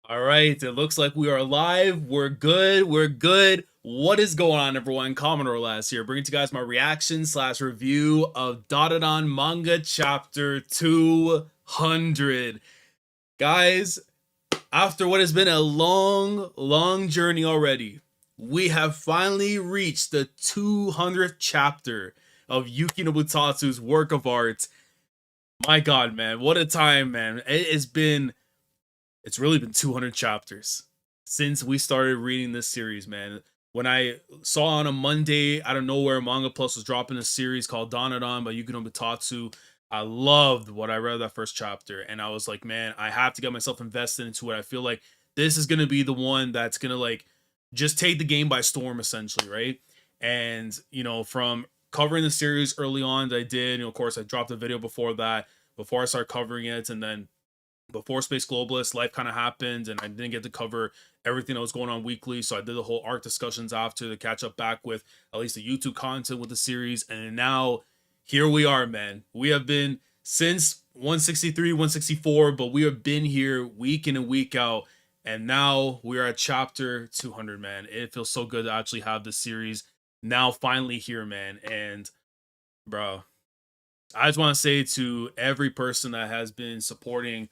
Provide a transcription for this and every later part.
All right, it looks like we are live. We're good. We're good. What is going on, everyone? Commodore last year, bringing to you guys my reaction slash review of Dandadan manga chapter 200. Guys, after what has been a long journey already, we have finally reached the 200th chapter of Yukinobu Tatsu's work of art. My God, man, what a time, man! It's really been 200 chapters since we started reading this series, man. When I saw on a Monday out of nowhere, Manga Plus was dropping a series called Dandadan by Yukinobu Tatsu. I loved what I read that first chapter, and I was like, man, I have to get myself invested into it. I feel like this is gonna be the one that's gonna like just take the game by storm, essentially, right? And from covering the series early on, that I did. Of course, I dropped a video before that, before I started covering it, and then before Space Globalist, life kind of happened, and I didn't get to cover everything that was going on weekly. So I did the whole art discussions after to catch up back with at least the YouTube content with the series. And now here we are, man. We have been since 163, 164, but we have been here week in and week out. And now we are at chapter 200, man. It feels so good to actually have this series now finally here, man. And bro, I just want to say to every person that has been supporting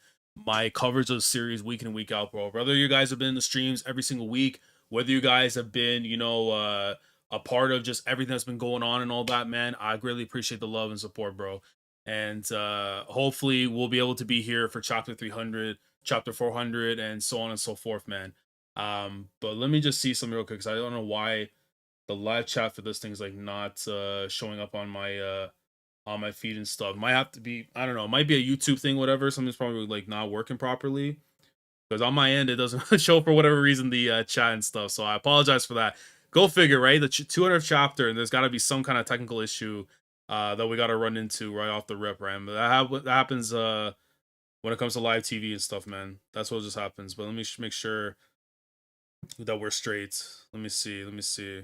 my coverage of the series week in and week out, bro. Whether you guys have been in the streams every single week, whether you guys have been, a part of just everything that's been going on and all that, man, I greatly appreciate the love and support, bro. And hopefully we'll be able to be here for chapter 300, chapter 400, and so on and so forth, man. But let me just see something real quick because I don't know why the live chat for this thing is like not showing up on my feed and stuff. Might have to be, I don't know, it might be a YouTube thing, whatever. Something's probably like not working properly because on my end it doesn't show for whatever reason the chat and stuff. So I apologize for that. Go figure, right? The 200th chapter, and there's got to be some kind of technical issue that we got to run into right off the rip, right? But that happens when it comes to live TV and stuff, man. That's what just happens. But let me make sure that we're straight. Let me see. Let me see.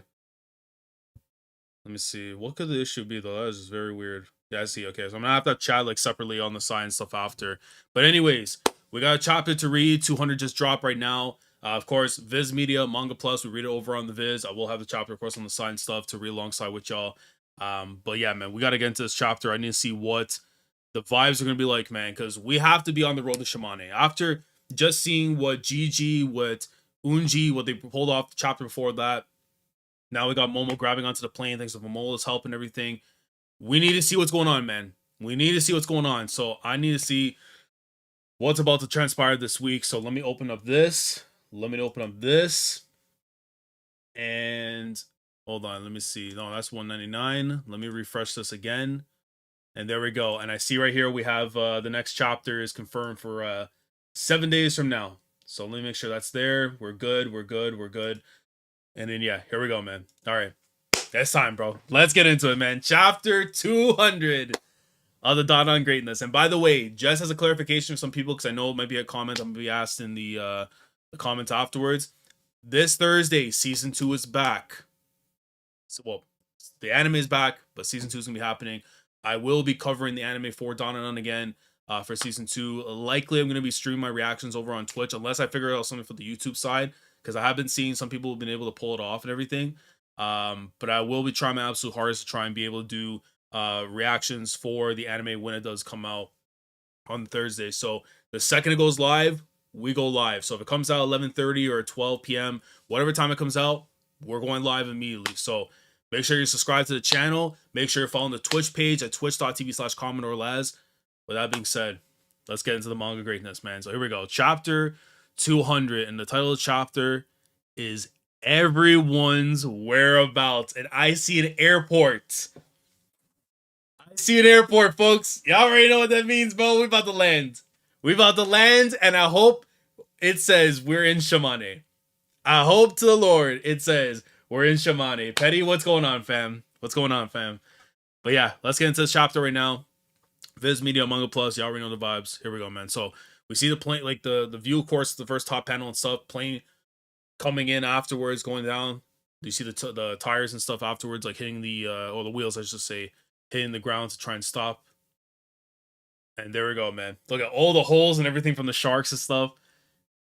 Let me see. What could the issue be though? That is just very weird. Yeah, I see. Okay, so I'm gonna have to chat like separately on the side and stuff after. But anyways, we got a chapter to read. 200 just dropped right now. Of course, Viz Media, Manga Plus, we read it over on the Viz. I will have the chapter, of course, on the side and stuff to read alongside with y'all. But yeah, man, we gotta get into this chapter. I need to see what the vibes are gonna be like, man, because we have to be on the road to Shimane. After just seeing what Gigi, what Unji, what they pulled off the chapter before that, now we got Momo grabbing onto the plane thanks to Momola's help and everything. We need to see what's going on, man. We need to see what's going on. So I need to see what's about to transpire this week. So let me open up this. Let me open up this. And hold on, let me see. No, that's 199. Let me refresh this again. And there we go. And I see right here we have the next chapter is confirmed for 7 days from now. So let me make sure that's there. We're good. We're good. We're good. And then yeah, here we go, man. All right. It's time, bro. Let's get into it, man. Chapter 200 of the Dandadan Greatness. And by the way, just as a clarification for some people, because I know it might be a comment I'm going to be asked in the comments afterwards. This Thursday, season 2 is back. So, well, the anime is back, but season 2 is going to be happening. I will be covering the anime for Dandadan again for season 2. Likely, I'm going to be streaming my reactions over on Twitch, unless I figure out something for the YouTube side, because I have been seeing some people have been able to pull it off and everything. But I will be trying my absolute hardest to try and be able to do reactions for the anime when it does come out on Thursday. So the second it goes live, we go live. So if it comes out 11:30 or 12 p.m., whatever time it comes out, we're going live immediately. So make sure you subscribe to the channel. Make sure you're following the Twitch page at twitch.tv/CommodoreLaz. With that being said, let's get into the manga greatness, man. So here we go. Chapter 200. And the title of the chapter is Everyone's Whereabouts. And I see an airport. I see an airport, folks. Y'all already know what that means, bro. We about to land. We about to land, and I hope it says we're in Shimane. I hope to the Lord it says we're in Shimane. Petty, what's going on, fam? What's going on, fam? But yeah, let's get into this chapter right now. Viz Media Manga Plus, y'all already know the vibes. Here we go, man. So we see the plane, like the view, of course, the first top panel and stuff. Plane coming in afterwards, going down. You see the tires and stuff afterwards, like hitting the or the wheels, I should say, hitting the ground to try and stop. And there we go, man. Look at all the holes and everything from the sharks and stuff.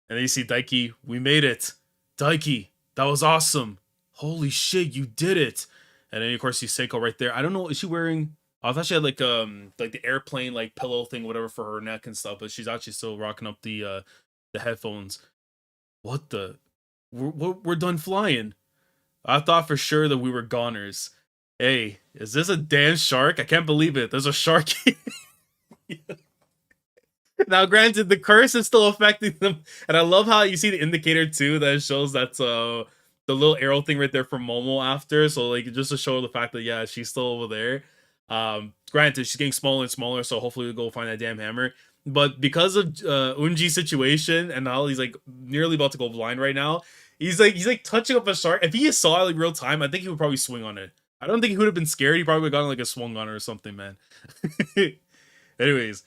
And then you see Daiki, we made it. Daiki, that was awesome. Holy shit, you did it. And then of course you see Seiko right there. I don't know, is she wearing, I thought she had like the airplane like pillow thing, whatever for her neck and stuff, but she's actually still rocking up the headphones. What the, we're done flying. I thought for sure that we were goners. Hey, is this a damn shark? I can't believe it. There's a shark. Now, granted, the curse is still affecting them, and I love how you see the indicator too that shows that's the little arrow thing right there for Momo after. So like just to show the fact that yeah, she's still over there. Granted, she's getting smaller and smaller, so hopefully we'll go find that damn hammer. But because of Unji's situation and how he's like nearly about to go blind right now, he's like touching up a shark. If he saw it like real time, I think he would probably swing on it. I don't think he would have been scared. He probably would have gotten like a swung on it or something, man. Anyways,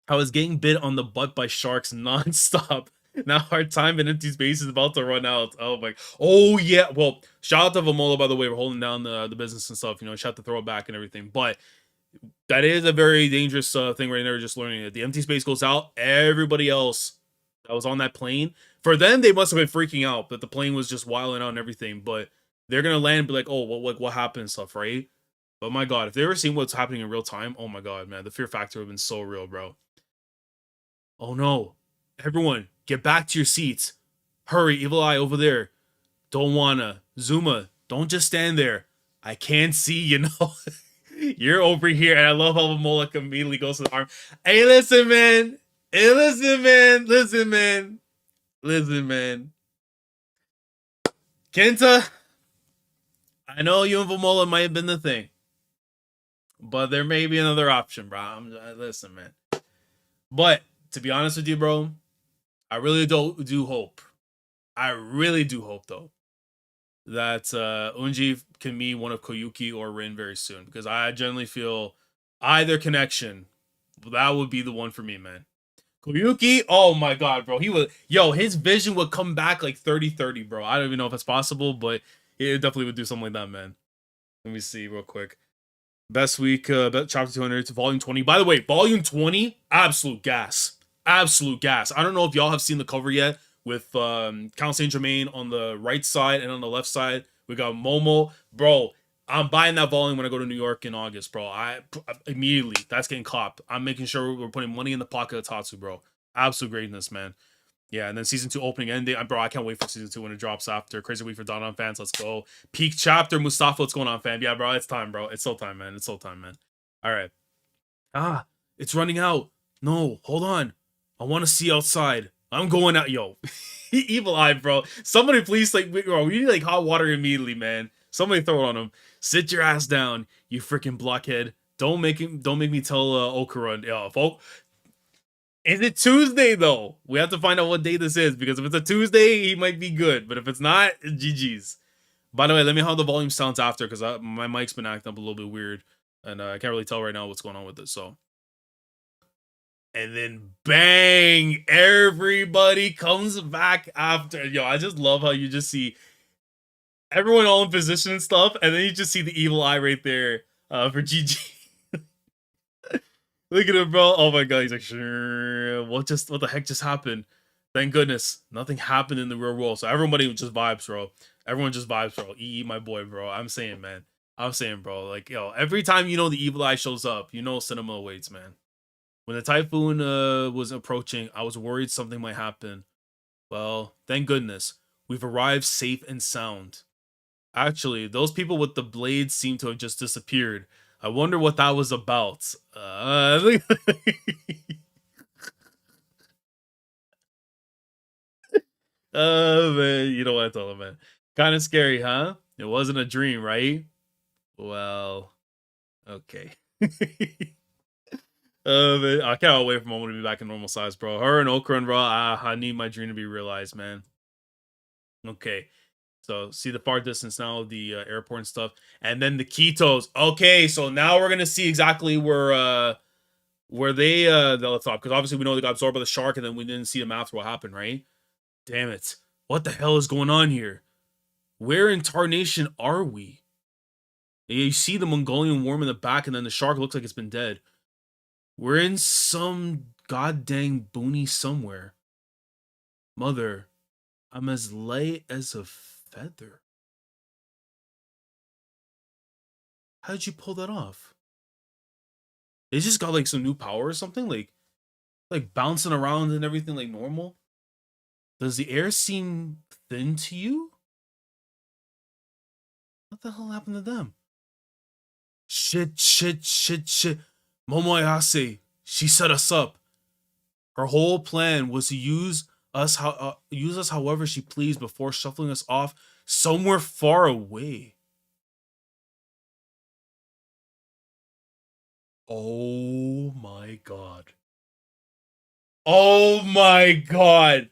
I was getting bit on the butt by sharks nonstop. Now our time in empty space is about to run out. Oh my! Oh yeah. Well, shout out to Vamola by the way for holding down the business and stuff. You know, shout to throw it back and everything. But that is a very dangerous thing right there. Just learning it. The empty space goes out. Everybody else that was on that plane, for them they must have been freaking out that the plane was just wilding out and everything. But they're gonna land and be like, oh, well, like what happened and stuff, right? But my God, if they ever seen what's happening in real time, oh my God, man, the fear factor would have been so real, bro. Oh no. Everyone, get back to your seats. Hurry, Evil Eye over there. Don't wanna. Zuma, don't just stand there. I can't see, you know. You're over here, and I love how Molek immediately goes to the arm. Hey, listen, man. Hey, listen, man. Listen, man. Listen, man. Kenta, I know you and Vamola might have been the thing, but there may be another option, bro. Listen, man. But to be honest with you, bro, I really do hope. I really do hope though that Unji can meet one of Koyuki or Rin very soon because I generally feel either connection that would be the one for me, man. Koyuki, oh my God, bro, his vision would come back like 30-30, bro. I don't even know if it's possible, but it definitely would do something like that, man. Let me see real quick. Best week, chapter 200 to volume 20. By the way, volume 20, absolute gas. Absolute gas. I don't know if y'all have seen the cover yet with Count Saint Germain on the right side and on the left side. We got Momo. Bro, I'm buying that volume when I go to New York in August, bro. I immediately, that's getting caught. I'm making sure we're putting money in the pocket of Tatsu, bro. Absolute greatness, man. Yeah, and then season 2 opening ending. Bro, I can't wait for season 2 when it drops after. Crazy week for Dandadan fans. Let's go. Peak chapter, Mustafa. What's going on, fam? Yeah, bro, it's time, bro. It's so time, man. It's so time, man. All right. Ah, it's running out. No, hold on. I want to see outside. I'm going out. Yo, Evil Eye, bro. Somebody please, like, bro, we need, like, hot water immediately, man. Somebody throw it on him. Sit your ass down, you freaking blockhead. Don't make me tell Okarun. Yo, is it Tuesday though? We have to find out what day this is because if it's a Tuesday, he might be good. But if it's not, GG's. By the way, let me know how the volume sounds after because my mic's been acting up a little bit weird, and I can't really tell right now what's going on with it. So, and then bang, everybody comes back after. Yo, I just love how you just see everyone all in position and stuff, and then you just see the evil eye right there for GG. Look at him, bro. Oh my God, he's like, sure. What the heck just happened? Thank goodness, nothing happened in the real world. So everybody just vibes, bro. Everyone just vibes, bro. EE, my boy, bro. I'm saying, man. I'm saying, bro. Like, yo, every time you know the evil eye shows up, you know cinema awaits, man. When the typhoon was approaching, I was worried something might happen. Well, thank goodness, we've arrived safe and sound. Actually, those people with the blades seem to have just disappeared. I wonder what that was about. Oh man, you know what I told him, man. Kind of scary, huh? It wasn't a dream, right? Well, okay. Man, I can't wait for Momo to be back in normal size, bro. Her and Okarun, bro. I need my dream to be realized, man. Okay. So see the far distance now, the airport and stuff, and then the Kitos. Okay, so now we're gonna see exactly where they left off because obviously we know they got absorbed by the shark, and then we didn't see them after what happened, right? Damn it! What the hell is going on here? Where in tarnation are we? You see the Mongolian worm in the back, and then the shark looks like it's been dead. We're in some goddamn boony somewhere. Mother, I'm as light as a feather. How did you pull that off? They just got like some new power or something, like bouncing around and everything like normal. Does the air seem thin to you? What the hell happened to them? Shit. Momoyase, she set us up. Her whole plan was to use us however she pleased before shuffling us off somewhere far away. Oh my god. Oh my god.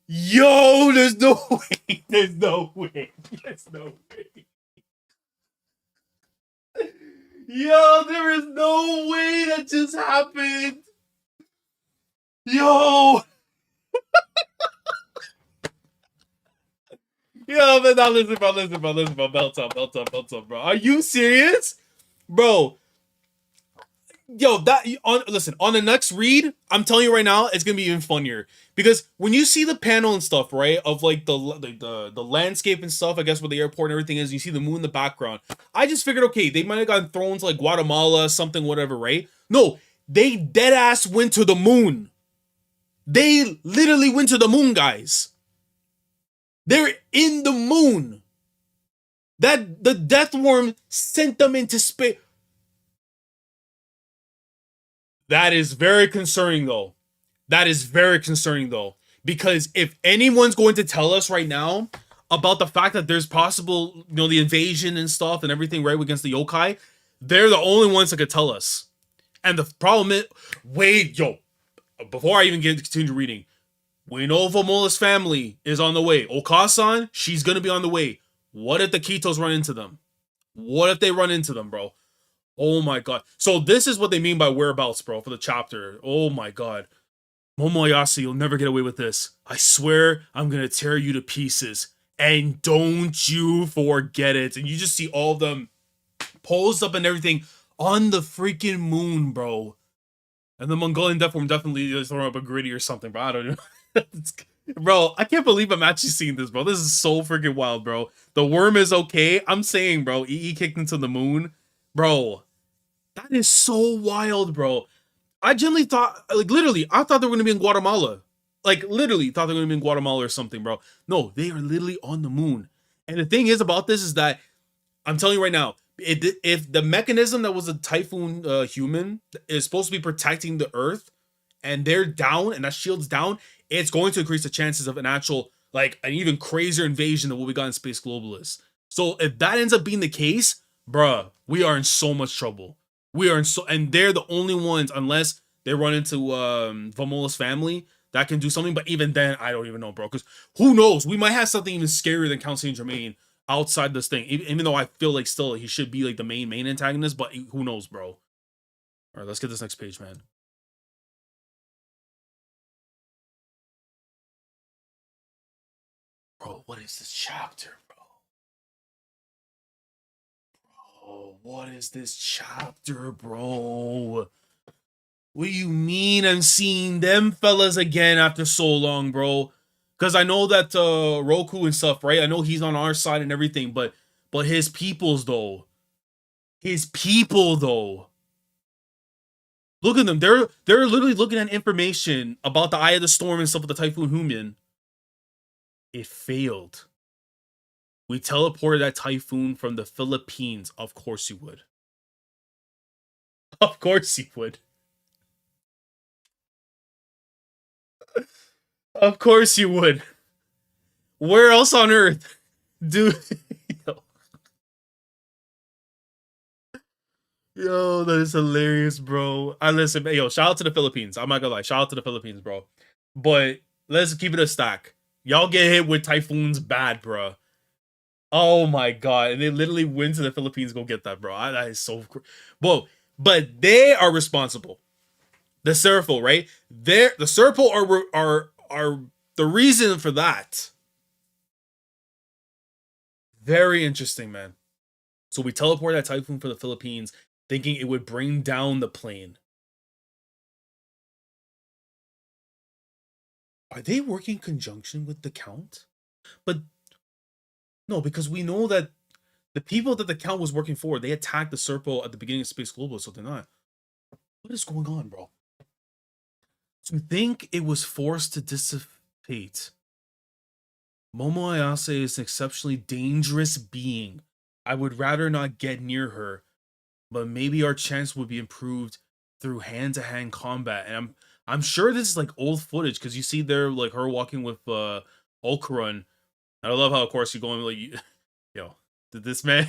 Yo, there's no way. There's no way. There's no way. Yo, there is no way that just happened. Yo. Yo, man, now listen, bro. Belt up, bro. Are you serious? Bro, yo, listen, on the next read, I'm telling you right now, it's gonna be even funnier. Because when you see the panel and stuff, right, of like the landscape and stuff, I guess where the airport and everything is, you see the moon in the background. I just figured, okay, they might have gotten thrown to like Guatemala, something, whatever, right? No, they dead ass went to the moon. They literally went to the moon, guys. They're in the moon. That the death worm sent them into space. That is very concerning, though. That is very concerning, though, because if anyone's going to tell us right now about the fact that there's possible, the invasion and stuff and everything, right, against the yokai, they're the only ones that could tell us. And the problem is, wait, yo, before I even get continue reading, we know Vomola's family is on the way. Okasan, she's gonna be on the way. What if the Kitos run into them? What if they run into them, bro? Oh my god. So this is what they mean by whereabouts, bro, for the chapter. Oh my god. Momoyase, you'll never get away with this. I swear I'm gonna tear you to pieces. And don't you forget it. And you just see all of them posed up and everything on the freaking moon, bro. And the Mongolian death form definitely is throwing up a gritty or something, bro. I don't know. Bro, I can't believe I'm actually seeing this, bro. This is so freaking wild, bro. The worm is okay. I'm saying, bro, EE kicked into the moon. Bro, that is so wild, bro. I genuinely thought, like, literally, I thought they were going to be in Guatemala. Like, literally, thought they were going to be in Guatemala or something, bro. No, they are literally on the moon. And the thing is about this is that, I'm telling you right now, if the mechanism that was a typhoon human is supposed to be protecting the Earth, and they're down, and that shield's down, it's going to increase the chances of an actual, like, an even crazier invasion than what we got in Space Globalists. So if that ends up being the case, bruh, we are in so much trouble. We are in so, and they're the only ones, unless they run into Vomola's family, that can do something. But even then, I don't even know, bro. Because who knows? We might have something even scarier than Count Saint Germain outside this thing. Even though I feel like still he should be like the main antagonist, but who knows, bro? All right, let's get this next page, man. Bro, what is this chapter, bro? Oh, what is this chapter, bro? What do you mean I'm seeing them fellas again after so long, bro? Because I know that Roku and stuff, right? I know he's on our side and everything, but his peoples though. His people though. Look at them. They're literally looking at information about the Eye of the Storm and stuff with the Typhoon Human. It failed. We teleported that typhoon from the Philippines. Of course you would. Of course you would. Of course you would. Where else on earth? Dude. Yo, that is hilarious, bro. I listen, yo, shout out to the Philippines. I'm not gonna lie, shout out to the Philippines, bro. But let's keep it a stack. Y'all get hit with typhoons bad, bro. Oh my god, and they literally went to the Philippines to go get that, bro. That is so, whoa. But they are responsible. The Serapho, right? The Serapho are the reason for that. Very interesting, man. So we teleport that typhoon for the Philippines, thinking it would bring down the plane. Are they working in conjunction with the Count? But no, because we know that the people that the Count was working for, they attacked the Serpo at the beginning of Space Global, so they're not. What is going on, bro? To think it was forced to dissipate. Momo Ayase is an exceptionally dangerous being. I would rather not get near her, but maybe our chance would be improved through hand-to-hand combat. And I'm sure this is like old footage because you see there like her walking with Okarun. And I love how of course you're going like yo, did this man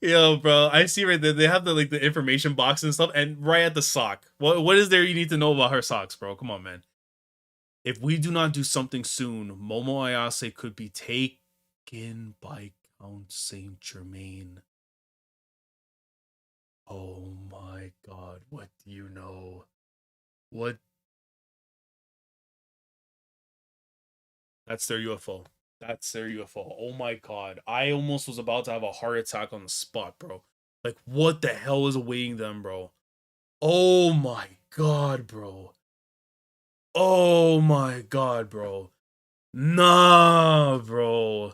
yo, bro, I see right there. They have the like the information box and stuff, and right at the sock. What is there you need to know about her socks, bro? Come on, man. If we do not do something soon, Momo Ayase could be taken by Count Saint Germain. Oh my god, what do you know? What? That's their UFO. That's their UFO. Oh my god. I almost was about to have a heart attack on the spot, bro. Like, what the hell is awaiting them, bro? Oh my god, bro. Oh my god, bro. Nah, bro.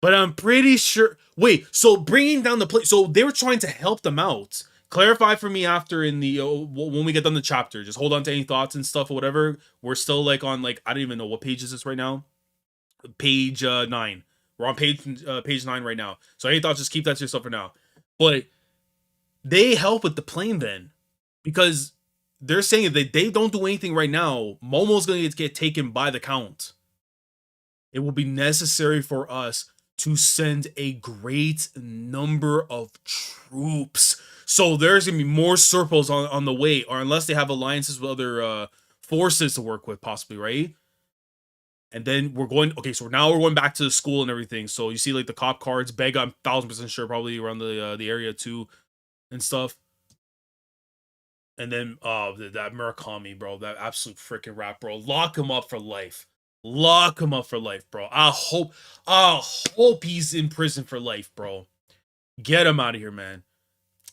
But I'm pretty sure. Wait, so bringing down the plate. So they were trying to help them out. Clarify for me after in the when we get done the chapter. Just hold on to any thoughts and stuff or whatever. We're still like on like I don't even know what page is this right now. Page 9. We're on page 9 right now. So any thoughts, just keep that to yourself for now. But they help with the plane then because they're saying that they don't do anything right now. Momo's gonna get taken by the Count. It will be necessary for us to send a great number of troops. So there's gonna be more Serpos on the way, or unless they have alliances with other forces to work with, possibly, right? And then we're going. Okay, so now we're going back to the school and everything. So you see, like the cop cards. Beg, I'm 1000% sure, probably around the area too, and stuff. And then that Murakami, bro, that absolute freaking rap, bro. Lock him up for life. Lock him up for life, bro. I hope he's in prison for life, bro. Get him out of here, man.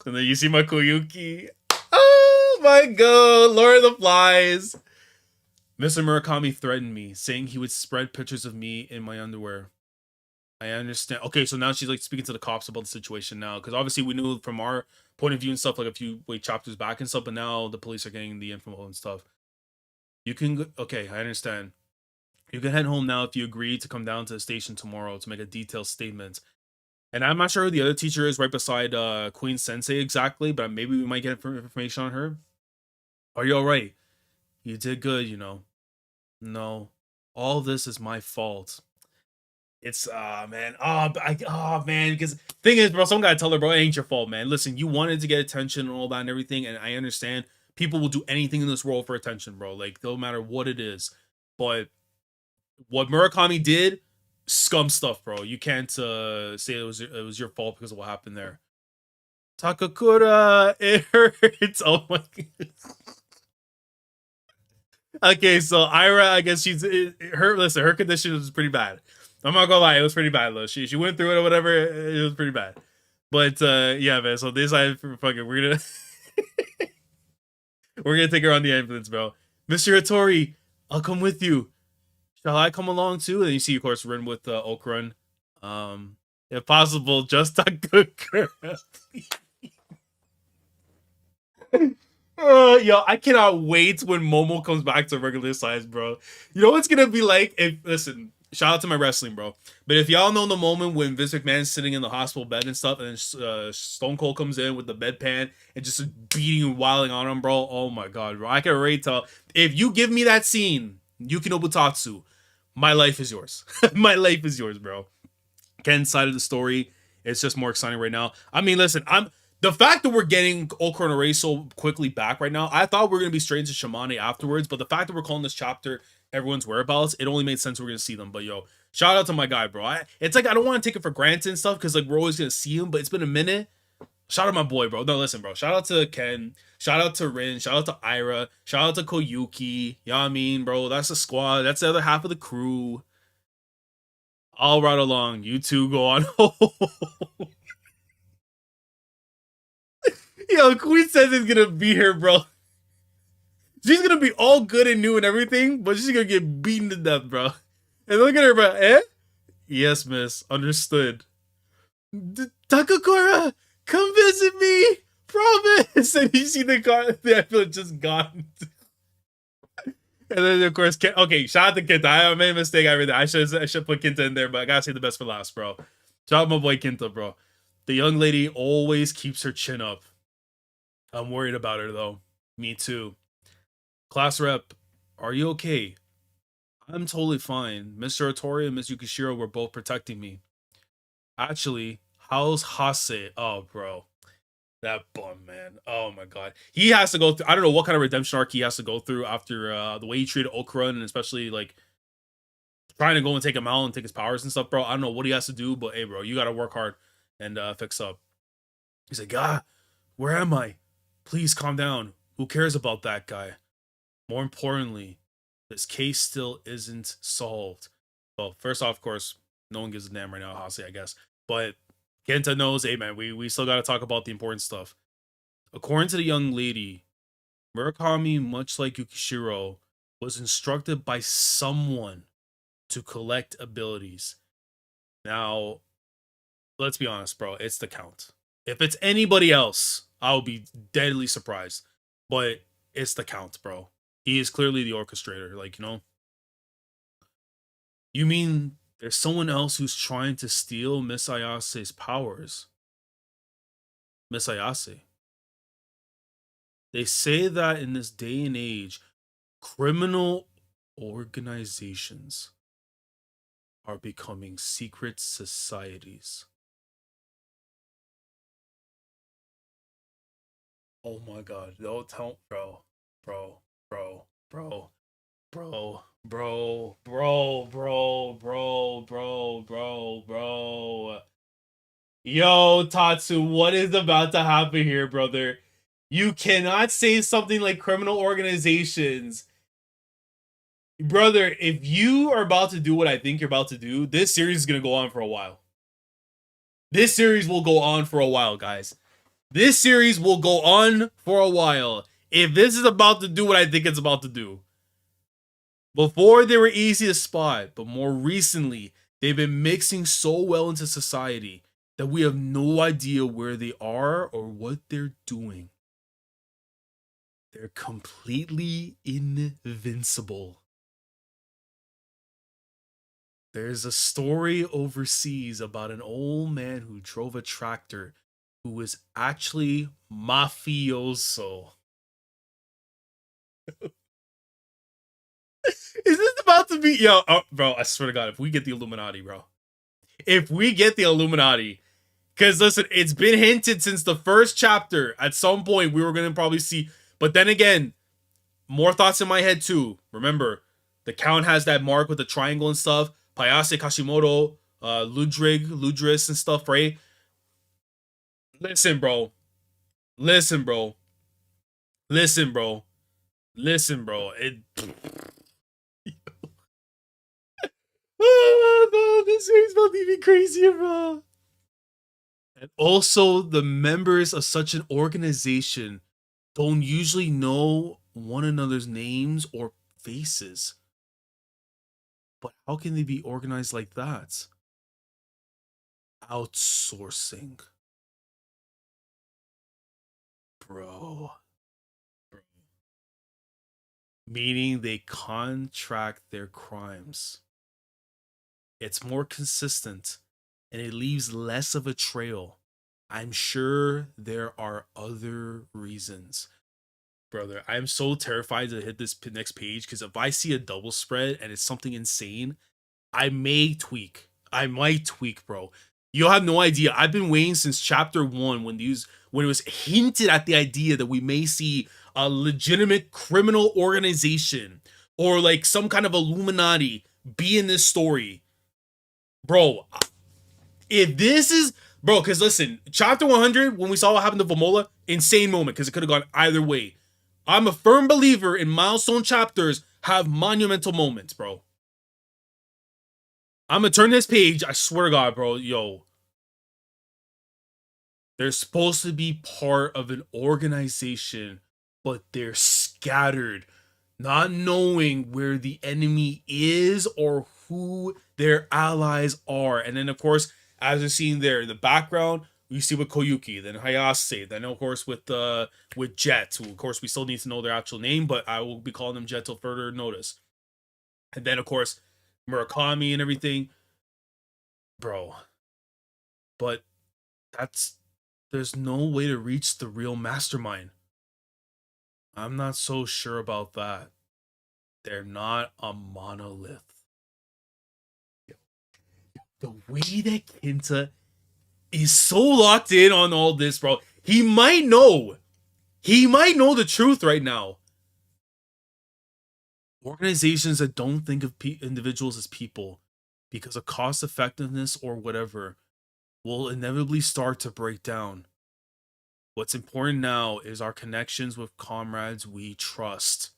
And then you see my Koyuki. Oh my god, Lord of the Flies. Mr. Murakami threatened me, saying he would spread pictures of me in my underwear. I understand. Okay, so now she's like speaking to the cops about the situation now, because obviously we knew from our point of view and stuff like a few chapters back and stuff, but now the police are getting the info and stuff. You can okay, I understand. You can head home now if you agree to come down to the station tomorrow to make a detailed statement. And I'm not sure who the other teacher is right beside Queen Sensei exactly, but maybe we might get information on her. Are you all right? You did good, you know. No, all this is my fault. It's man, man, because thing is, bro, some gotta tell her, bro, it ain't your fault, man. Listen, you wanted to get attention and all that and everything, and I understand people will do anything in this world for attention, bro. Like, no matter what it is. But what Murakami did, scum stuff, bro. You can't say it was your fault because of what happened there. Takakura, it hurts. Oh my god. Okay, so Ira, I guess her. Listen, her condition was pretty bad. I'm not gonna lie, it was pretty bad though. She went through it or whatever. It was pretty bad. But yeah, man. So this I fucking we're gonna we're gonna take her on the ambulance, bro. Mr. Hattori, I'll come with you. Shall I come along too? And you see, of course, Rin with Okarun. If possible, just a good girl. Yo, I cannot wait when Momo comes back to regular size, bro. You know what's gonna be like if listen. Shout out to my wrestling, bro. But if y'all know the moment when Vince McMahon's sitting in the hospital bed and stuff, and then Stone Cold comes in with the bedpan and just beating and wilding on him, bro. Oh my god, bro. I can already tell. If you give me that scene, Yukinobu Tatsu, my life is yours. My life is yours, bro. Ken's side of the story, it's just more exciting right now. I mean, listen, I'm the fact that we're getting Okarun Ray so quickly back right now. I thought we were gonna be straight into Shimane afterwards, but the fact that we're calling this chapter everyone's whereabouts, it only made sense we're gonna see them. But yo, shout out to my guy, bro. It's like I don't want to take it for granted and stuff because like we're always gonna see him, but it's been a minute. Shout out my boy, bro. No, listen, bro. Shout out to Ken. Shout out to Rin. Shout out to Ira. Shout out to Koyuki. You know what I mean, bro? That's the squad. That's the other half of the crew. All right along. You two go on. Yo, Queen says he's gonna beat her, bro. She's gonna be all good and new and everything, but she's gonna get beaten to death, bro. And look at her, bro. Eh? Yes, miss. Understood. Takakura, come visit me. Promise. And you see the car, the ambulance just gone. And then of course, okay, shout out to Kenta. I made a mistake. I should put Kenta in there, but I gotta say the best for last, bro. Shout out my boy Kenta, bro. The young lady always keeps her chin up. I'm worried about her though. Me too. Class rep, are you okay? I'm totally fine. Mr. Otori and Miss Yukishiro were both protecting me. Actually, how's Hase? Oh, bro. That bum, man. Oh my god. He has to go through, I don't know what kind of redemption arc he has to go through after the way he treated Okarun, and especially like trying to go and take him out and take his powers and stuff, bro. I don't know what he has to do, but hey, bro, you gotta work hard and fix up. He's like, where am I? Please calm down. Who cares about that guy? More importantly, this case still isn't solved. Well, first off, of course, no one gives a damn right now, Hase, I guess. But Kenta knows, hey man, we still gotta talk about the important stuff. According to the young lady, Murakami, much like Yukishiro, was instructed by someone to collect abilities. Now, let's be honest, bro, it's the Count. If it's anybody else, I'll be deadly surprised. But it's the Count, bro. He is clearly the orchestrator, like, you know? You mean there's someone else who's trying to steal Miss Ayase's powers? Miss Ayase. They say that in this day and age, criminal organizations are becoming secret societies. Oh my god, don't tell, bro, bro, bro, bro, bro, bro, bro, bro, bro, bro, bro, bro. Yo, Tatsu, what is about to happen here, brother? You cannot say something like criminal organizations. Brother, if you are about to do what I think you're about to do, this series is going to go on for a while. This series will go on for a while, guys. This series will go on for a while. If this is about to do what I think it's about to do. Before, they were easy to spot, but more recently, they've been mixing so well into society that we have no idea where they are or what they're doing. They're completely invincible. There's a story overseas about an old man who drove a tractor who was actually mafioso. Is this about to be, yo, oh, bro, I swear to God, if we get the Illuminati, bro. If we get the Illuminati, because listen, it's been hinted since the first chapter. At some point, we were going to probably see, but then again, more thoughts in my head too. Remember, the Count has that mark with the triangle and stuff. Payase, Kashimoto, Ludris and stuff, right? Listen, bro. Listen, bro. Listen, bro. Listen, bro. It. Oh, no, this series about to be crazier, bro. And also, the members of such an organization don't usually know one another's names or faces. But how can they be organized like that? Outsourcing. Bro. Meaning they contract their crimes. It's more consistent and it leaves less of a trail. I'm sure there are other reasons. Brother, I'm so terrified to hit this next page because if I see a double spread and it's something insane, I may tweak. I might tweak, bro. You'll have no idea. I've been waiting since chapter 1 when it was hinted at the idea that we may see a legitimate criminal organization or like some kind of Illuminati be in this story. Bro, if this is, bro, because listen, chapter 100, when we saw what happened to Vomola, insane moment because it could have gone either way. I'm a firm believer in milestone chapters have monumental moments, bro. I'm gonna turn this page. I swear to God, bro. Yo. They're supposed to be part of an organization, but they're scattered, not knowing where the enemy is or who their allies are. And then, of course, as you're seeing there in the background, we see with Koyuki, then Hayase, then of course with Jet, who of course we still need to know their actual name, but I will be calling them Jet till further notice. And then of course Murakami and everything, bro. But that's there's no way to reach the real mastermind. I'm not so sure about that. They're not a monolith. The way that Kinta is so locked in on all this, bro. He might know. He might know the truth right now. Organizations that don't think of individuals as people because of cost effectiveness or whatever will inevitably start to break down. What's important now is our connections with comrades we trust.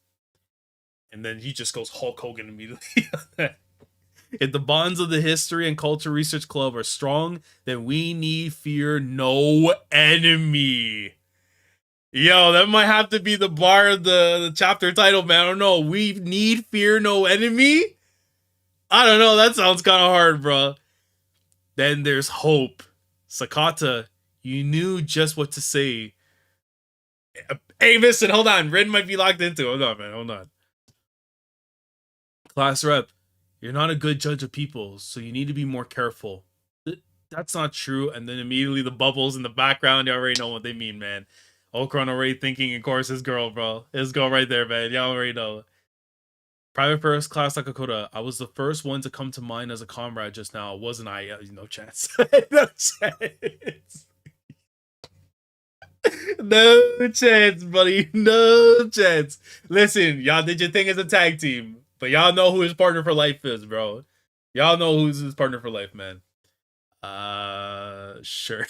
And then he just goes Hulk Hogan immediately. If the bonds of the History and Culture Research Club are strong, then we need fear no enemy. Yo, that might have to be the bar of the chapter title, man. I don't know. We need fear no enemy? I don't know. That sounds kind of hard, bro. Then there's hope. Sakata, you knew just what to say. Hey, listen, hold on. Rin might be locked into. Hold on, man. Hold on. Class rep, you're not a good judge of people, so you need to be more careful. That's not true. And then immediately the bubbles in the background, you already know what they mean, man. Okarun already thinking, of course, his girl, bro. His girl right there, man. Y'all already know. Private First Class Sakakura, I was the first one to come to mind as a comrade just now, wasn't I? No chance. No chance. No chance, buddy. No chance. Listen, y'all did your thing as a tag team, but y'all know who his partner for life is, bro. Y'all know who's his partner for life, man. Sure.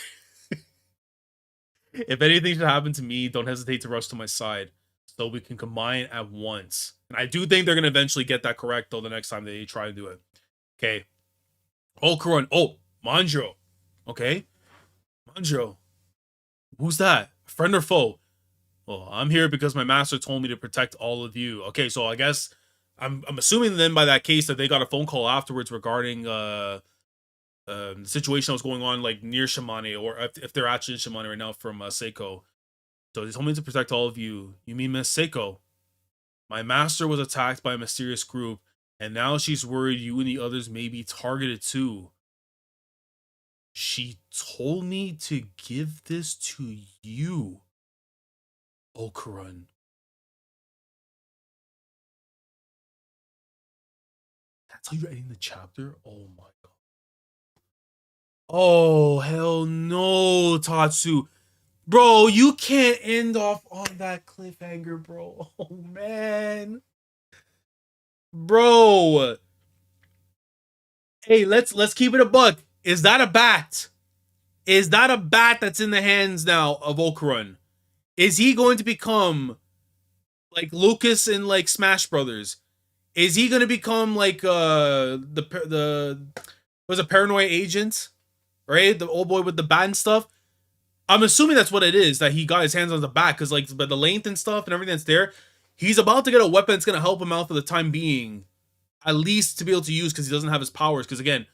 If anything should happen to me, don't hesitate to rush to my side so we can combine at once. And I do think they're going to eventually get that correct, though, the next time they try to do it. Okay. Okarun. Oh, Manjiro. Okay. Manjiro. Who's that? Friend or foe? Well, I'm here because my master told me to protect all of you. Okay, so I guess I'm assuming then by that case that they got a phone call afterwards regarding the situation that was going on like near Shimane, or if they're actually in Shimane right now from Seiko. So they told me to protect all of you. You mean Miss Seiko? My master was attacked by a mysterious group, and now she's worried you and the others may be targeted too. She told me to give this to you, Okarun. That's how you're ending the chapter? Oh my god. Oh, hell no, Tatsu. Bro, you can't end off on that cliffhanger, bro. Oh, man. Bro. Hey, let's keep it a buck. Is that a bat? Is that a bat that's in the hands now of Okarun? Is he going to become like Lucas in like Smash Brothers? Is he going to become like the was a paranoid agent, right? The old boy with the bat and stuff. I'm assuming that's what it is, that he got his hands on the bat, because like the length and stuff and everything that's there, he's about to get a weapon that's gonna help him out for the time being, at least to be able to use, because he doesn't have his powers. Because again,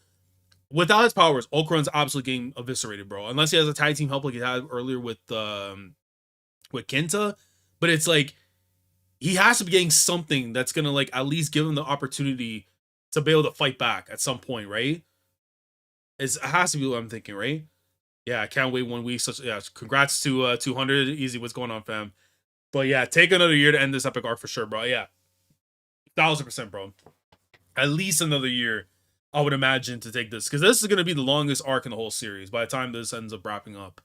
without his powers, Okarun's absolutely getting eviscerated, bro. Unless he has a tag team help like he had earlier with Kenta, but it's like he has to be getting something that's gonna like at least give him the opportunity to be able to fight back at some point, right? It has to be what I'm thinking, right? Yeah, I can't wait 1 week. Such yeah, congrats to 200. Easy, what's going on, fam? But yeah, take another year to end this epic arc for sure, bro. Yeah, 1000%, bro. At least another year, I would imagine, to take this, because this is gonna be the longest arc in the whole series by the time this ends up wrapping up.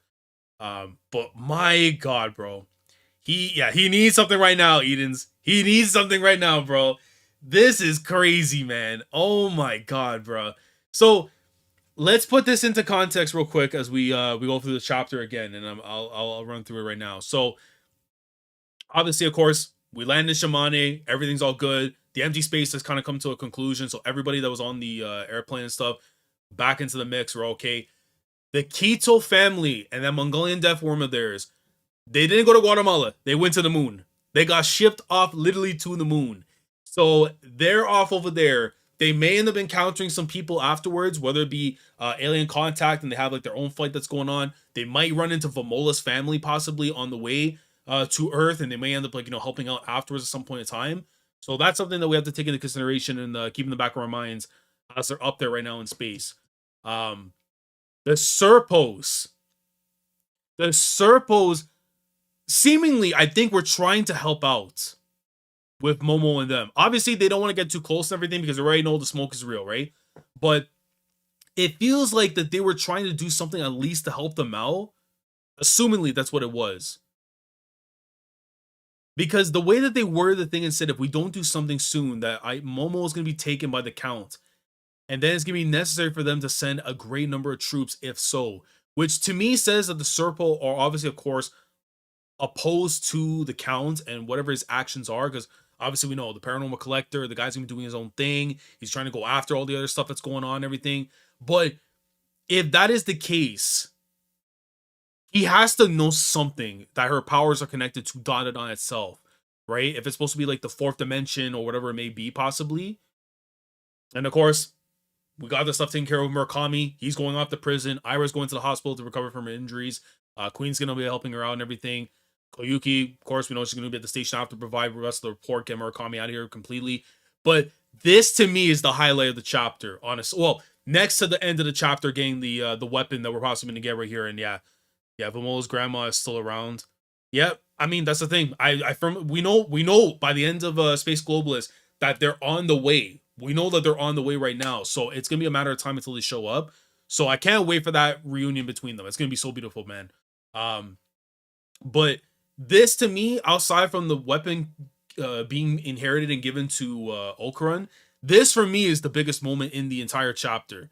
But my god, bro, he needs something right now, Edens. He needs something right now, bro. This is crazy, man. Oh my god, bro. So let's put this into context real quick as we go through the chapter again, and I'll run through it right now. So obviously, of course, we land in Shimane. Everything's all good. The empty space has kind of come to a conclusion. So everybody that was on the airplane and stuff back into the mix. We're okay. The Quito family and that Mongolian death worm of theirs, they didn't go to Guatemala. They went to the moon. They got shipped off literally to the moon. So they're off over there. They may end up encountering some people afterwards, whether it be alien contact and they have like their own flight that's going on. They might run into Vamola's family possibly on the way to Earth, and they may end up like helping out afterwards at some point in time. So that's something that we have to take into consideration and keep in the back of our minds as they're up there right now in space. Um, the Serpos, the Serpos, seemingly, I think we're trying to help out with Momo and them. Obviously, they don't want to get too close to everything because they already know the smoke is real, right? But it feels like that they were trying to do something at least to help them out. Assumingly, that's what it was. Because the way that they worded the thing and said, if we don't do something soon, that Momo is going to be taken by the Count. And then it's going to be necessary for them to send a great number of troops, if so. Which to me says that the Serpo are obviously, of course, opposed to the Count and whatever his actions are, because obviously we know the paranormal collector, the guy's gonna be doing his own thing. He's trying to go after all the other stuff that's going on and everything. But if that is the case, he has to know something that her powers are connected to Dandadan itself, right? If it's supposed to be like the fourth dimension or whatever it may be, possibly. And of course, we got the stuff taken care of with Murakami. He's going off to prison. Ira's going to the hospital to recover from her injuries. Queen's going to be helping her out and everything. Koyuki, of course, we know she's going to be at the station after to provide the rest of the report, get Murakami out of here completely. But this, to me, is the highlight of the chapter, honestly. Well, next to the end of the chapter, getting the weapon that we're possibly going to get right here. And yeah, Vamola's grandma is still around. Yep, I mean, that's the thing. We know by the end of Space Globalist that they're on the way. We know that they're on the way right now. So it's going to be a matter of time until they show up. So I can't wait for that reunion between them. It's going to be so beautiful, man. But this, to me, outside from the weapon being inherited and given to Okarun, this for me is the biggest moment in the entire chapter.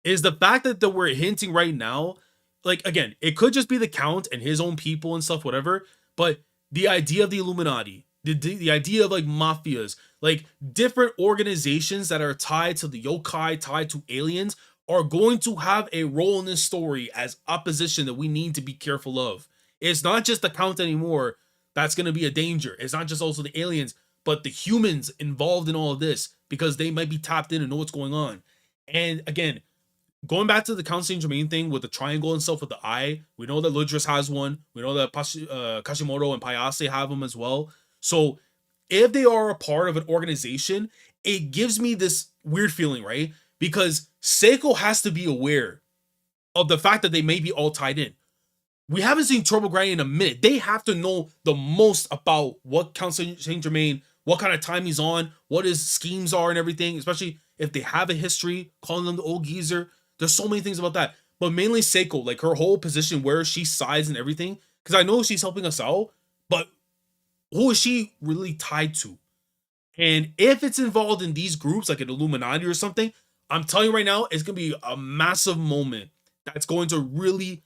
Is the fact that we're hinting right now, like, again, it could just be the Count and his own people and stuff, whatever, but the idea of the Illuminati, the idea of like mafias, like different organizations that are tied to the yokai, tied to aliens, are going to have a role in this story as opposition that we need to be careful of. It's not just the Count anymore that's going to be a danger. It's not just also the aliens, but the humans involved in all of this, because they might be tapped in and know what's going on. And again, going back to the Count Saint Germain thing with the triangle and stuff with the eye, we know that Ludris has one. We know that Kashimoto and Payase have them as well. So if they are a part of an organization, it gives me this weird feeling, right? Because Seiko has to be aware of the fact that they may be all tied in. We haven't seen Turbo Granny in a minute. They have to know the most about what Count Saint Germain, what kind of time he's on, what his schemes are and everything, especially if they have a history, calling them the old geezer. There's so many things about that. But mainly Seiko, like her whole position, where she sides and everything. Because I know she's helping us out, but who is she really tied to? And if it's involved in these groups, like an Illuminati or something, I'm telling you right now, it's going to be a massive moment that's going to really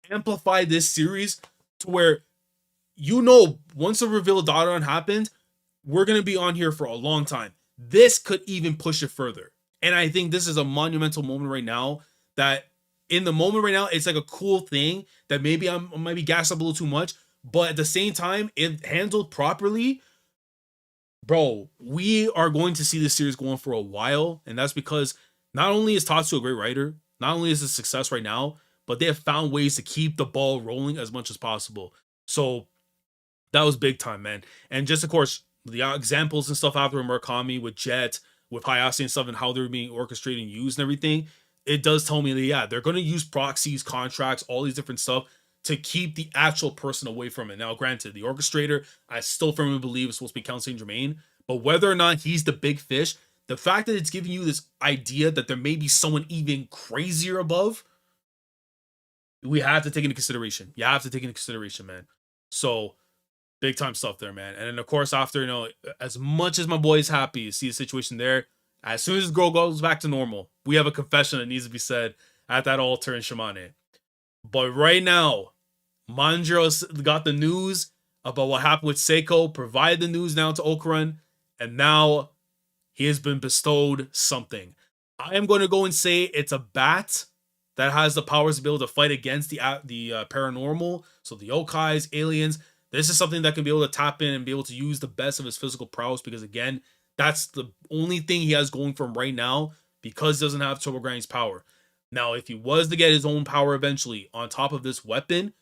amplify this series to where, once the reveal of Dandadan happened, we're going to be on here for a long time. This could even push it further. And I think this is a monumental moment right now, that in the moment right now, it's like a cool thing that maybe I might be gassed up a little too much, but at the same time, if handled properly, bro, we are going to see this series going for a while. And that's because not only is Tatsu a great writer, not only is it a success right now, but they have found ways to keep the ball rolling as much as possible. So that was big time, man. And just, of course, the examples and stuff after Murakami with Jet, with Hayase and stuff, and how they're being orchestrated and used and everything, it does tell me that, yeah, they're going to use proxies, contracts, all these different stuff to keep the actual person away from it. Now, granted, the orchestrator, I still firmly believe is supposed to be Count Saint Germain, but whether or not he's the big fish, the fact that it's giving you this idea that there may be someone even crazier above, we have to take into consideration. You have to take into consideration, man. So, big time stuff there, man. And then, of course, after, as much as my boy is happy to see the situation there, as soon as the girl goes back to normal, we have a confession that needs to be said at that altar in Shimane. But right now, Manjiro's got the news about what happened with Seiko, provided the news now to Okarun, and now he has been bestowed something. I am going to go and say it's a bat, that has the powers to be able to fight against the paranormal, so the yokais, aliens. This is something that can be able to tap in and be able to use the best of his physical prowess, because again, that's the only thing he has going for him right now, because he doesn't have Turbo Granny's power. Now, if he was to get his own power eventually on top of this weapon,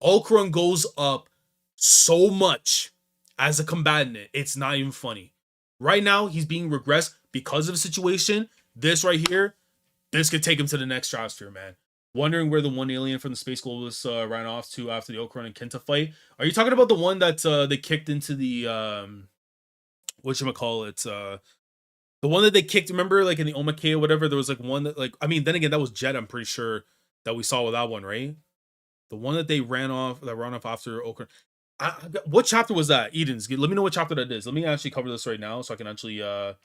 Okarun goes up so much as a combatant. It's not even funny. Right now, he's being regressed because of the situation. This right here, this could take him to the next stratosphere, man. Wondering where the one alien from the space globalist ran off to after the Okarun and Kenta fight. Are you talking about the one that they kicked into the whatchamacallit? The one that they kicked, remember, like in the Omake or whatever, there was like one that, like, I mean, then again, that was Jet, I'm pretty sure, that we saw with that one, right? The one that they ran off after Okarun. What chapter was that? Eden's. Let me know what chapter that is. Let me actually cover this right now so I can actually let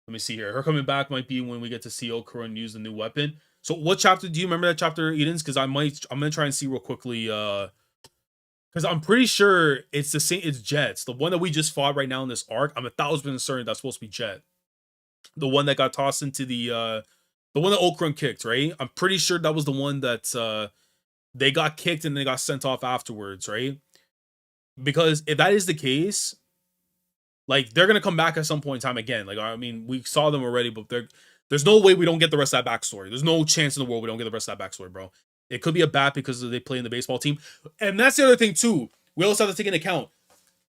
me see here. Her coming back might be when we get to see Okarun use the new weapon. So what chapter do you remember, that chapter, Eden's? Because I'm gonna try and see real quickly because I'm pretty sure it's the same, it's Jet's. The one that we just fought right now in this arc, I'm 1,000% certain that's supposed to be Jet. The one that got tossed into the one that Okarun kicked, right? I'm pretty sure that was the one that they got kicked and they got sent off afterwards, right? Because if that is the case, like, they're gonna come back at some point in time again. Like, I mean, we saw them already, but there's no way we don't get the rest of that backstory. There's no chance in the world we don't get the rest of that backstory, bro. It could be a bat because they play in the baseball team, and that's the other thing too. We also have to take into account,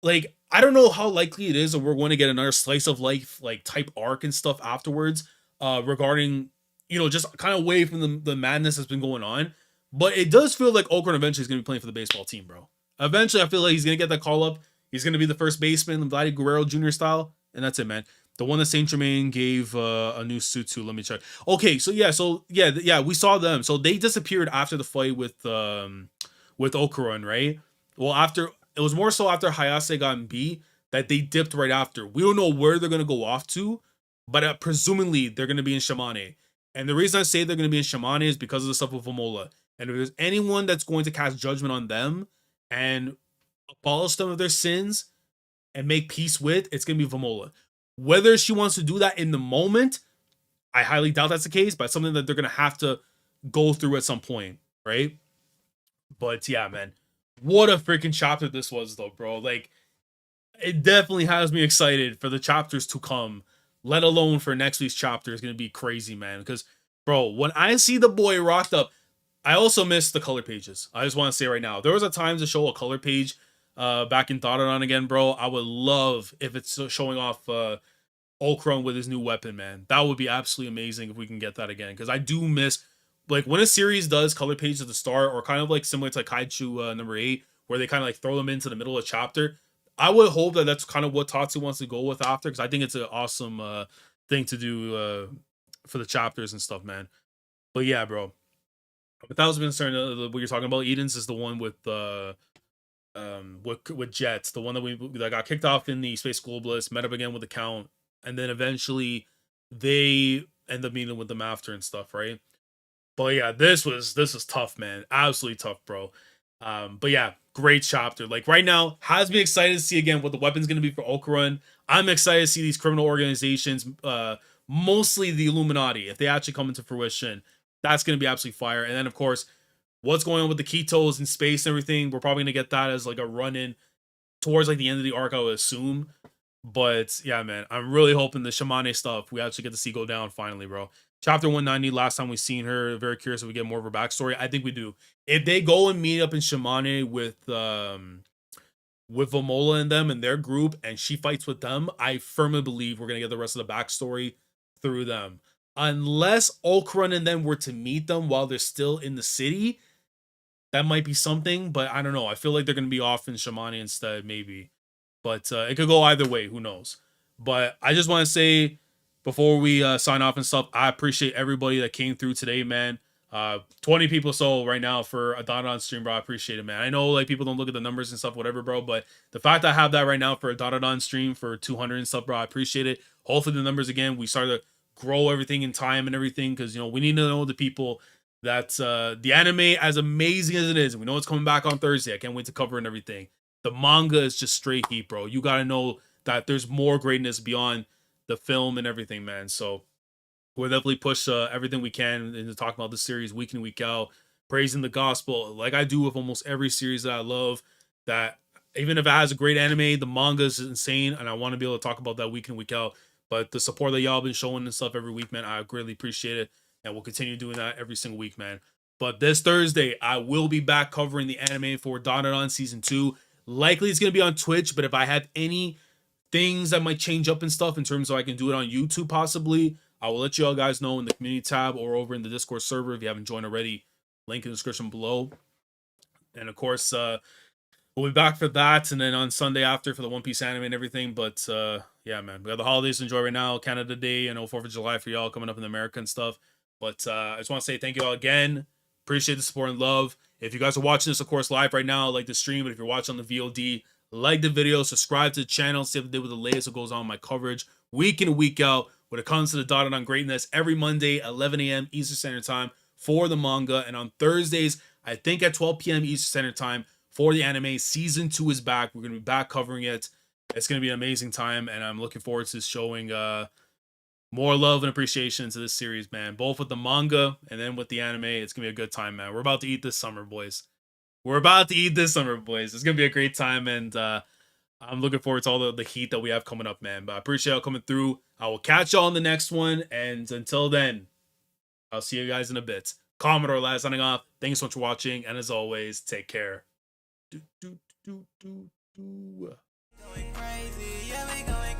like, I don't know how likely it is that we're going to get another slice of life like type arc and stuff afterwards, regarding, just kind of away from the madness that's been going on. But it does feel like Oakland eventually is going to be playing for the baseball team, bro. Eventually, I feel like he's going to get that call up. He's going to be the first baseman, Vladdy Guerrero Jr. style, and that's it, man. The one that Saint Germain gave a new suit to. Let me check. Okay, so yeah, we saw them. So they disappeared after the fight with Okarun, right? Well, after, it was more so after Hayase got in B that they dipped right after. We don't know where they're gonna go off to, but presumably they're gonna be in Shimane. And the reason I say they're gonna be in Shimane is because of the stuff with Vomola. And if there's anyone that's going to cast judgment on them and abolish them of their sins and make peace with, it's gonna be Vomola. Whether she wants to do that in the moment, I highly doubt that's the case, but it's something that they're gonna have to go through at some point, right? But yeah, man, what a freaking chapter this was, though, bro. Like, it definitely has me excited for the chapters to come, let alone for next week's chapter. Is gonna be crazy, man. Because, bro, when I see the boy rocked up, I also miss the color pages. I just want to say right now, there was a time to show a color page back in Dandadan again, bro. I would love if it's showing off Okarun with his new weapon, man. That would be absolutely amazing if we can get that again. Because I do miss, like, when a series does color pages at the start, or kind of like similar to Kaichu number 8, where they kind of like throw them into the middle of the chapter. I would hope that that's kind of what Tatsu wants to go with after, because I think it's an awesome thing to do for the chapters and stuff, man. But yeah, bro. 1,000% certain what you're talking about, Eden's, is the one with Jets, the one that got kicked off in the Space Globalist, met up again with the Count, and then eventually they end up meeting with them after and stuff, right? But yeah, this was tough, man. Absolutely tough, bro. But yeah, great chapter. Like, right now, has me excited to see again what the weapon's gonna be for Okarun. I'm excited to see these criminal organizations, mostly the Illuminati, if they actually come into fruition. That's gonna be absolutely fire. And then, of course, what's going on with the Kitos in space and everything. We're probably gonna get that as like a run in towards like the end of the arc, I would assume. But yeah, man, I'm really hoping the Shimane stuff we actually get to see go down finally, bro. Chapter 190, last time we seen her. Very curious if we get more of her backstory. I think we do. If they go and meet up in Shimane with Vomola and them and their group, and she fights with them, I firmly believe we're gonna get the rest of the backstory through them. Unless Okarun and them were to meet them while they're still in the city, that might be something, but I don't know. I feel like they're gonna be off in Shimane instead, maybe. But it could go either way. Who knows? But I just want to say before we sign off and stuff, I appreciate everybody that came through today, man. 20 people so right now for a Dandadan stream, bro. I appreciate it, man. I know like people don't look at the numbers and stuff, whatever, bro. But the fact that I have that right now for a Dandadan stream for 200 and stuff, bro, I appreciate it. Hopefully the numbers again, we start to grow everything in time and everything, because we need to know the people that the anime, as amazing as it is, and we know it's coming back on Thursday. I can't wait to cover and everything. The manga is just straight heat, bro. You gotta know that there's more greatness beyond the film and everything, man. So We'll definitely push everything we can into talking about this series week in, week out, praising the gospel like I do with almost every series that I love. That even if it has a great anime, the manga is insane, and I want to be able to talk about that week in, week out. But the support that y'all been showing and stuff every week, man, I greatly appreciate it, and we'll continue doing that every single week, man. But this Thursday, I will be back covering the anime for Dandadan season 2. Likely it's gonna be on Twitch, but if I have any things that might change up and stuff in terms of I can do it on YouTube possibly, I will let you all guys know in the community tab or over in the Discord server if you haven't joined already. Link in the description below. And of course, we'll be back for that, and then on Sunday after for the One Piece anime and everything. But yeah, man, we got the holidays to enjoy right now. Canada Day and 4th of July for y'all coming up in America and stuff. But I just want to say thank you all again. Appreciate the support and love. If you guys are watching this, of course, live right now, like the stream. But if you're watching on the VOD, like the video, subscribe to the channel, stay up to date with the latest that goes on in my coverage week in and week out when it comes to the Dandadan greatness every Monday, 11 a.m. Eastern Standard Time for the manga. And on Thursdays, I think at 12 p.m. Eastern Standard Time for the anime. Season 2 is back. We're going to be back covering it. It's going to be an amazing time, and I'm looking forward to showing more love and appreciation to this series, man. Both with the manga and then with the anime. It's going to be a good time, man. We're about to eat this summer, boys. We're about to eat this summer, boys. It's going to be a great time, and I'm looking forward to all the heat that we have coming up, man. But I appreciate y'all coming through. I will catch y'all in the next one, and until then, I'll see you guys in a bit. Commodore last signing off. Thank you so much for watching, and as always, take care. Do, do, do, do, do. Going crazy, yeah, we going